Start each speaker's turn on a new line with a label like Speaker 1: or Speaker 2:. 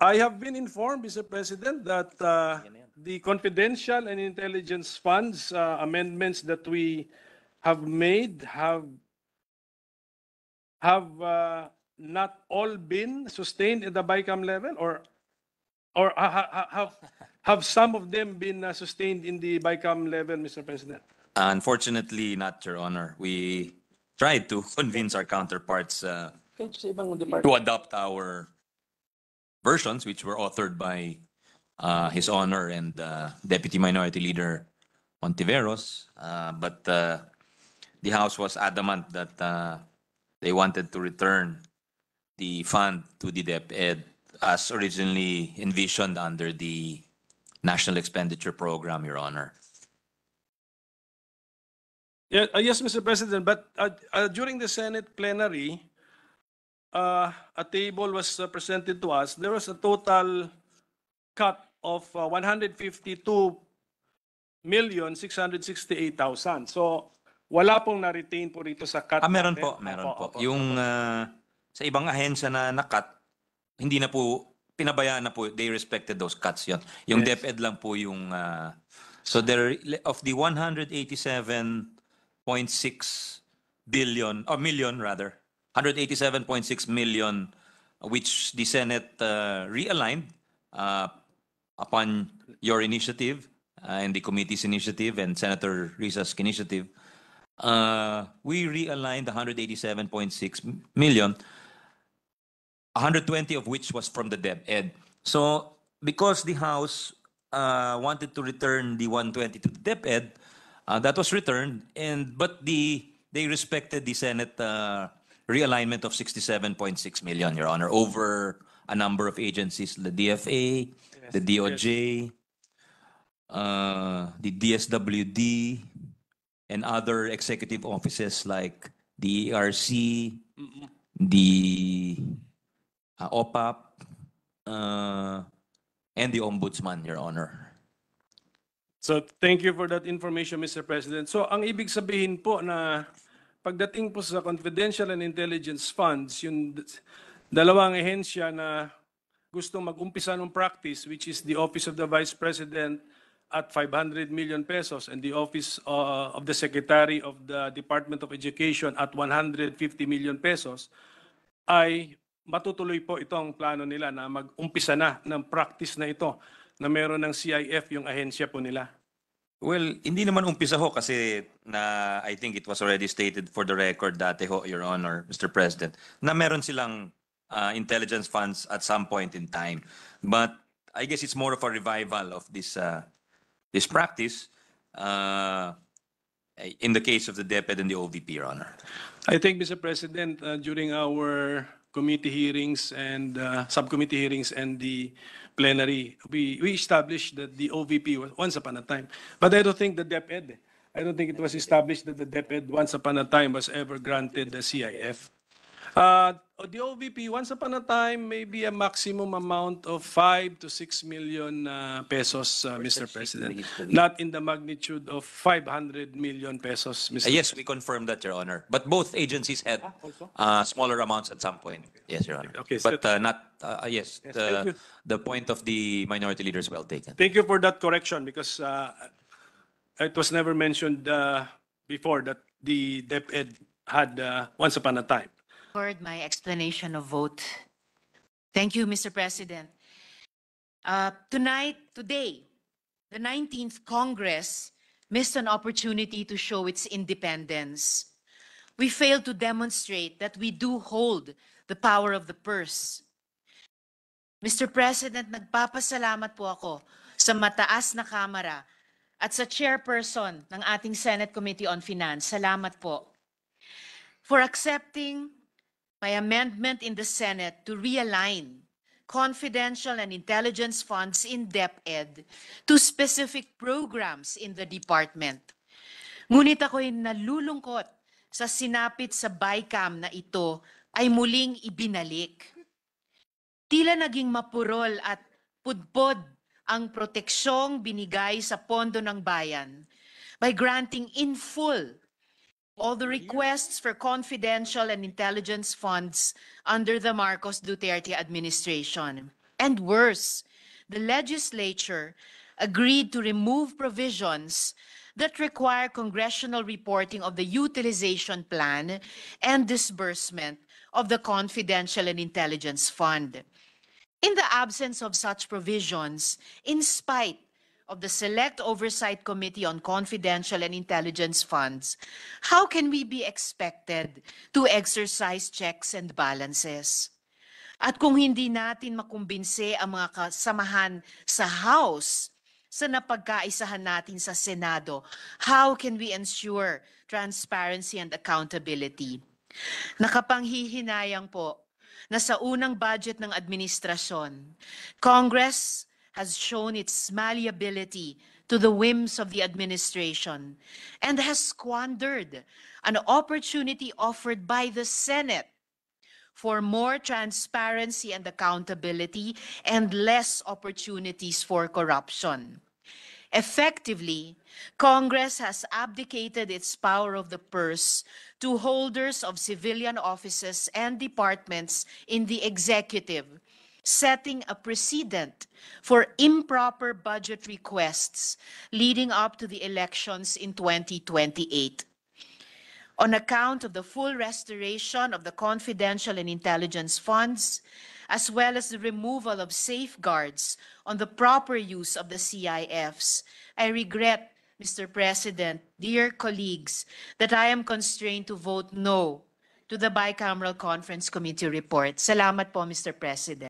Speaker 1: I have been informed, Mr. President, that the confidential and intelligence funds amendments that we have made have not all been sustained at the BICAM level, or have some of them been sustained in the BICAM level, Mr. President?
Speaker 2: Unfortunately, not, Your Honor. We tried to convince our counterparts to adopt our versions, which were authored by His Honor and Deputy Minority Leader Hontiveros, but the House was adamant that they wanted to return the fund to the DepEd as originally envisioned under the National Expenditure Program, Your Honor.
Speaker 1: Yeah, yes, Mr. President, but during the Senate plenary, a table was presented to us. There was a total cut of 152,668,000. So, wala pong na-retain po rito sa cut.
Speaker 2: Meron po, meron po. Yung sa ibang ahensya na nakat, hindi na po, pinabayaan na po, they respected those cuts yun. Yung yes. DepEd lang po yung, so there, of the 187.6 billion, or million rather, 187.6 million, which the Senate realigned upon your initiative and the committee's initiative and Senator Risa's initiative. We realigned 187.6 million, 120 of which was from the DepEd. So because the House wanted to return the 120 to the DepEd, that was returned, but they respected the Senate realignment of 67.6 million, Your Honor, over a number of agencies, the DFA, yes, the DOJ, yes. The DSWD, and other executive offices like the ERC, the OPAP, and the Ombudsman, Your Honor.
Speaker 1: So thank you for that information, Mr. President. So ang ibig sabihin po na pagdating po sa confidential and intelligence funds, yung dalawang ehensya na gustong mag-umpisa ng practice, which is the Office of the Vice President at 500 million pesos and the Office of the Secretary of the Department of Education at 150 million pesos, ay matutuloy po itong plano nila na mag-umpisa na ng practice na ito na meron ng CIF yung ahensya po nila.
Speaker 2: Well, hindi naman umpisa ho kasi na I think it was already stated for the record dati ho, Your Honor, Mr. President, na meron silang intelligence funds at some point in time. But I guess it's more of a revival of this this practice in the case of the DepEd and the OVP, Your Honor.
Speaker 1: I think, Mr. President, during our committee hearings and subcommittee hearings and the plenary, we established that the OVP was once upon a time. But I don't think the DepEd, I don't think it was established that the DepEd once upon a time was ever granted the CIF. The OVP once upon a time may be a maximum amount of 5 to 6 million pesos, Mr. President. Not in the magnitude of 500 million pesos, Mr.
Speaker 2: Yes, we confirm that, Your Honor. But both agencies had smaller amounts at some point. Yes, Your Honor. Okay, but not, yes, the point of the minority leader is well taken.
Speaker 1: Thank you for that correction because it was never mentioned before that the DepEd had once upon a time.
Speaker 3: My explanation of vote. Thank you, Mr. President. Today, the 19th Congress missed an opportunity to show its independence. We failed to demonstrate that we do hold the power of the purse. Mr. President, nagpapasalamat po ako sa mataas na kamara at sa chairperson ng ating Senate Committee on Finance. Salamat po for accepting my amendment in the Senate to realign confidential and intelligence funds in DepEd to specific programs in the department. Ngunit ako'y nalulungkot sa sinapit sa BICAM na ito ay muling ibinalik. Tila naging mapurol at pudpod ang proteksyong binigay sa pondo ng bayan by granting in full all the requests for confidential and intelligence funds under the Marcos Duterte administration. And worse, the legislature agreed to remove provisions that require congressional reporting of the utilization plan and disbursement of the Confidential and Intelligence Fund. In the absence of such provisions, in spite of the Select Oversight Committee on Confidential and Intelligence Funds, how can we be expected to exercise checks and balances? At kung hindi natin makumbinse ang mga kasamahan sa House sa napagkaisahan natin sa Senado, how can we ensure transparency and accountability? Nakapanghihinayang po na sa unang budget ng administrasyon, Congress has shown its malleability to the whims of the administration and has squandered an opportunity offered by the Senate for more transparency and accountability and less opportunities for corruption. Effectively, Congress has abdicated its power of the purse to holders of civilian offices and departments in the executive, setting a precedent for improper budget requests leading up to the elections in 2028. On account of the full restoration of the confidential and intelligence funds, as well as the removal of safeguards on the proper use of the CIFs, I regret, Mr. President, dear colleagues, that I am constrained to vote no to the Bicameral Conference Committee report. Salamat po, Mr. President.